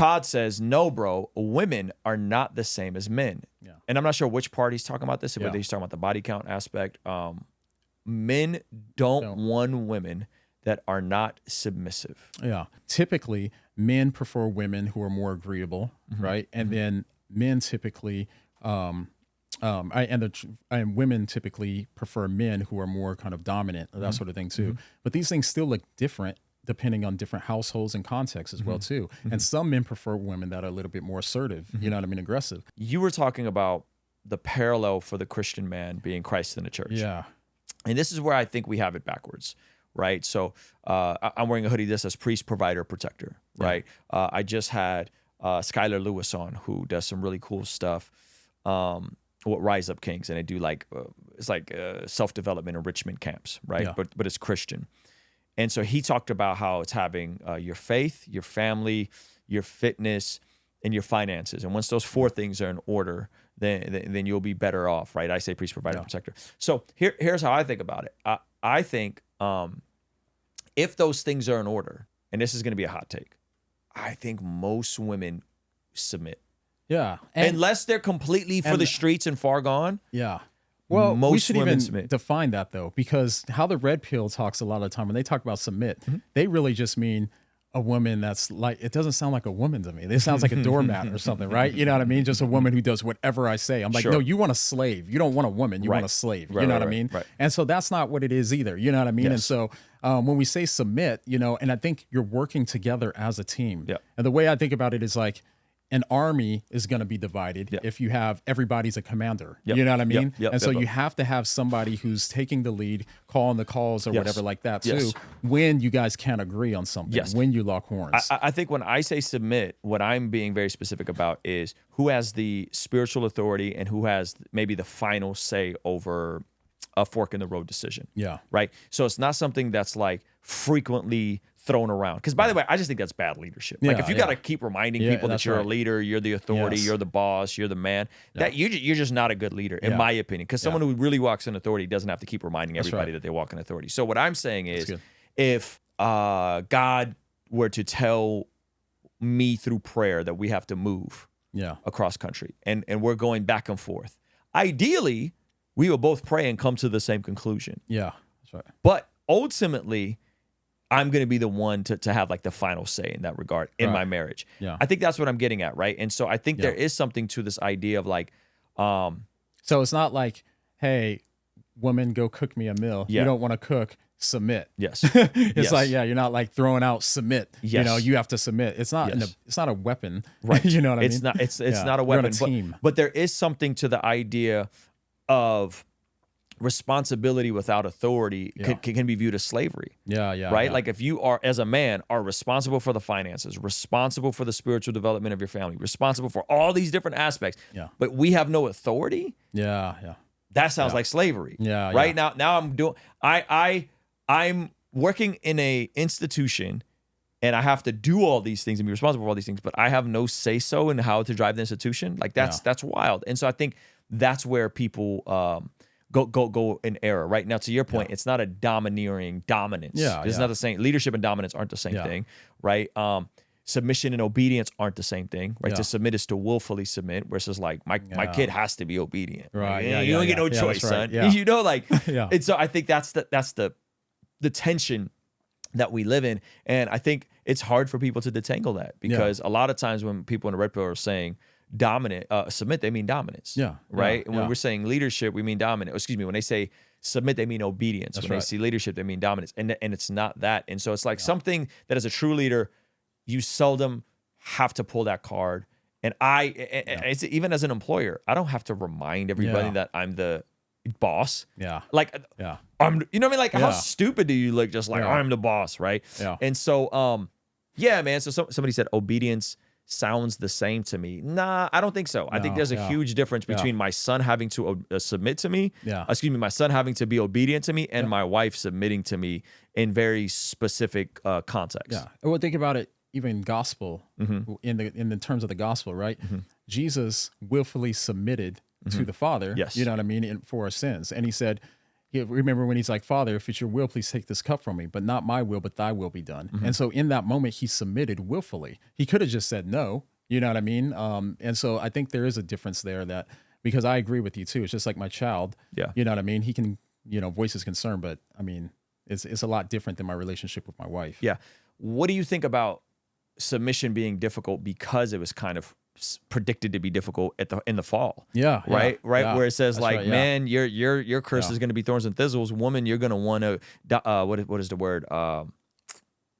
Todd says, no, bro, women are not the same as men. Yeah. And I'm not sure which part he's talking about this, whether he's talking about the body count aspect. Men don't want women that are not submissive. Yeah. Typically, men prefer women who are more agreeable, right? And then men typically, and women typically prefer men who are more kind of dominant, that sort of thing too. But these things still look different depending on different households and contexts as well too. And some men prefer women that are a little bit more assertive, you know what I mean, aggressive. You were talking about the parallel for the Christian man being Christ in the church. Yeah. And this is where I think we have it backwards, right? So I'm wearing a hoodie that says priest, provider, protector, right? I just had Skylar Lewis on, who does some really cool stuff with Rise Up Kings, and they do like it's like self-development enrichment camps, right? But it's Christian. And so he talked about how it's having your faith, your family, your fitness, and your finances. And once those four things are in order, then you'll be better off, right? I say priest, provider, protector. So here's how I think about it. I think if those things are in order, and this is going to be a hot take, I think most women submit. Yeah. Unless they're completely for the streets and far gone. Yeah. Well, most we should women even submit. define that, though, because how the red pill talks a lot of the time when they talk about submit, they really just mean a woman that's like, it doesn't sound like a woman to me. It sounds like a doormat or something, right? You know what I mean? Just a woman who does whatever I say. I'm like, no, you want a slave. You don't want a woman. You want a slave. You know what I mean? Right. And so that's not what it is either. You know what I mean? Yes. And so when we say submit, you know, and I think you're working together as a team. Yep. And the way I think about it is like, an army is going to be divided if you have everybody's a commander. You know what I mean? And so you have to have somebody who's taking the lead, calling the calls or whatever like that too, when you guys can't agree on something, when you lock horns. I think when I say submit, what I'm being very specific about is who has the spiritual authority and who has maybe the final say over a fork in the road decision. Yeah. Right? So it's not something that's like frequently thrown around. Because by the way, I just think that's bad leadership. Like if you got to keep reminding people that you're a leader, you're the authority, you're the boss, you're the man, that you're just not a good leader, in my opinion. Because someone who really walks in authority doesn't have to keep reminding everybody that they walk in authority. So what I'm saying is, if God were to tell me through prayer that we have to move across country and we're going back and forth, ideally, we will both pray and come to the same conclusion. Yeah, that's right. But ultimately, I'm going to be the one to have like the final say in that regard in my marriage. Yeah. I think that's what I'm getting at, right? And so I think there is something to this idea of like... so it's not like, hey, woman, go cook me a meal. You don't want to cook, submit. Yes. It's like, you're not like throwing out submit. You know, you have to submit. It's not it's not a weapon. Right. You know what I mean? It's not not a weapon. You're on a team. But there is something to the idea of responsibility without authority can be viewed as slavery. Right? Like if you are, as a man, are responsible for the finances, responsible for the spiritual development of your family, responsible for all these different aspects, but we have no authority. That sounds like slavery. Right? Now I'm doing I'm working in a institution and I have to do all these things and be responsible for all these things, but I have no say so in how to drive the institution. Like that's wild. And so I think that's where people go in error. Right now, to your point, it's not a domineering dominance. It's not the same. Leadership and dominance aren't the same thing, right? Submission and obedience aren't the same thing, right? To submit is to willfully submit, versus like my kid has to be obedient, right? Like, you don't get no choice, son. You know, like, and so I think that's the tension that we live in, and I think it's hard for people to detangle that because a lot of times when people in the red pill are saying submit, they mean dominance. Right. And when we're saying leadership, we mean dominance. Excuse me. When they say submit, they mean obedience. When they see leadership, they mean dominance. And it's not that. And so it's like something that as a true leader, you seldom have to pull that card. And it's even as an employer, I don't have to remind everybody that I'm the boss. Like, I'm, you know what I mean? Like, how stupid do you look? Just like, I'm the boss. Right. And so, man. So somebody said obedience sounds the same to me. Nah, I don't think so. I think there's a huge difference between my son having to submit to me, my son having to be obedient to me, and my wife submitting to me in very specific contexts. Well, think about it, even gospel, in the terms of the gospel, right? Jesus willfully submitted to the Father, you know what I mean, for our sins. And he said, remember when he's like, Father, if it's your will, please take this cup from me, but not my will, but thy will be done. And so in that moment, he submitted willfully. He could have just said no, you know what I mean? And so I think there is a difference there that, because I agree with you too. It's just like my child, you know what I mean? He can, voice his concern, but I mean, it's a lot different than my relationship with my wife. Yeah. What do you think about submission being difficult because it was kind of predicted to be difficult in the fall? Right. Where it says like, man, your curse is going to be thorns and thistles. Woman, you're going to want to what is the word?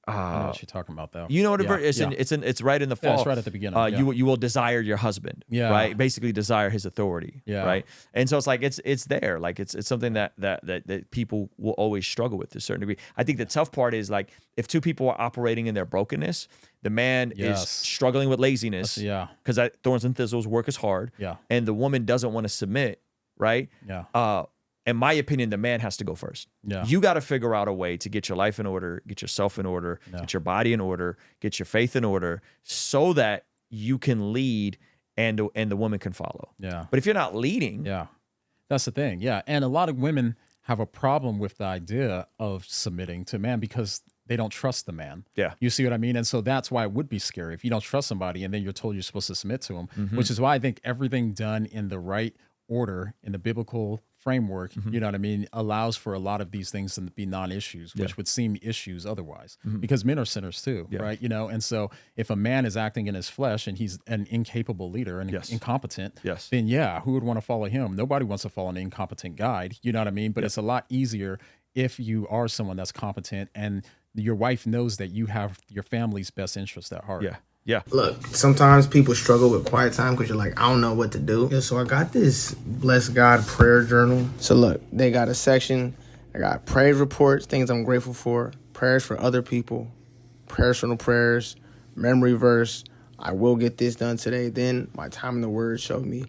I know what you're talking about, though. You know what it's right in the fall. Yeah, it's right at the beginning. You will desire your husband. Right. Basically, desire his authority. Right. And so it's like it's there. Like it's something that people will always struggle with to a certain degree. I think the tough part is like if two people are operating in their brokenness, the man is struggling with laziness. Because thorns and thistles work is hard. And the woman doesn't want to submit. Right. In my opinion, the man has to go first. You got to figure out a way to get your life in order, get yourself in order, get your body in order, get your faith in order, so that you can lead and the woman can follow. But if you're not leading, that's the thing. And a lot of women have a problem with the idea of submitting to a man because they don't trust the man. You see what I mean? And so that's why it would be scary if you don't trust somebody and then you're told you're supposed to submit to him, which is why I think everything done in the right order, in the biblical framework, you know what I mean, allows for a lot of these things to be non-issues, which would seem issues otherwise, because men are sinners too, right? And so if a man is acting in his flesh and he's an incapable leader and incompetent, then who would want to follow him? Nobody wants to follow an incompetent guide, you know what I mean? But it's a lot easier if you are someone that's competent and your wife knows that you have your family's best interest at heart. Look, sometimes people struggle with quiet time because you're like, I don't know what to do. So I got this Bless God prayer journal. So look, they got a section. I got praise reports, things I'm grateful for, prayers for other people, personal prayers, memory verse, I will get this done today. Then my time in the Word showed me,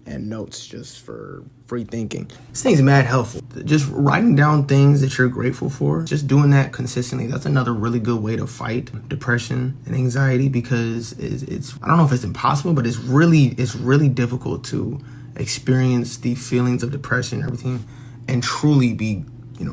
and notes just for free thinking. This thing's mad helpful. Just writing down things that you're grateful for, just doing that consistently, that's another really good way to fight depression and anxiety, because it's I don't know if it's impossible, but it's really difficult to experience the feelings of depression and everything and truly be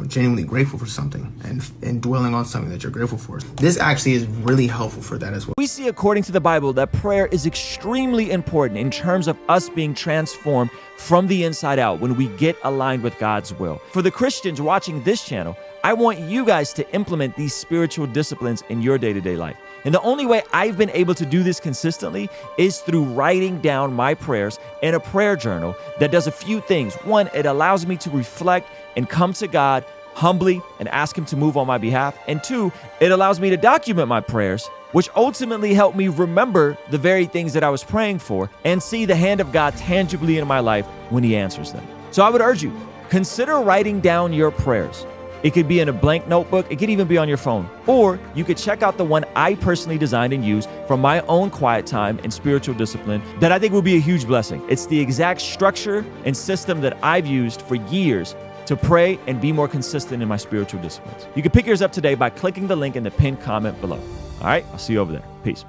genuinely grateful for something and dwelling on something that you're grateful for. This actually is really helpful for that as well. We see according to the Bible that prayer is extremely important in terms of us being transformed from the inside out when we get aligned with God's will. For the Christians watching this channel, I want you guys to implement these spiritual disciplines in your day-to-day life. And the only way I've been able to do this consistently is through writing down my prayers in a prayer journal that does a few things. One, it allows me to reflect and come to God humbly and ask Him to move on my behalf. And two, it allows me to document my prayers, which ultimately help me remember the very things that I was praying for and see the hand of God tangibly in my life when He answers them. So I would urge you, consider writing down your prayers. It could be in a blank notebook. It could even be on your phone. Or you could check out the one I personally designed and used from my own quiet time and spiritual discipline that I think will be a huge blessing. It's the exact structure and system that I've used for years to pray and be more consistent in my spiritual disciplines. You can pick yours up today by clicking the link in the pinned comment below. All right, I'll see you over there. Peace.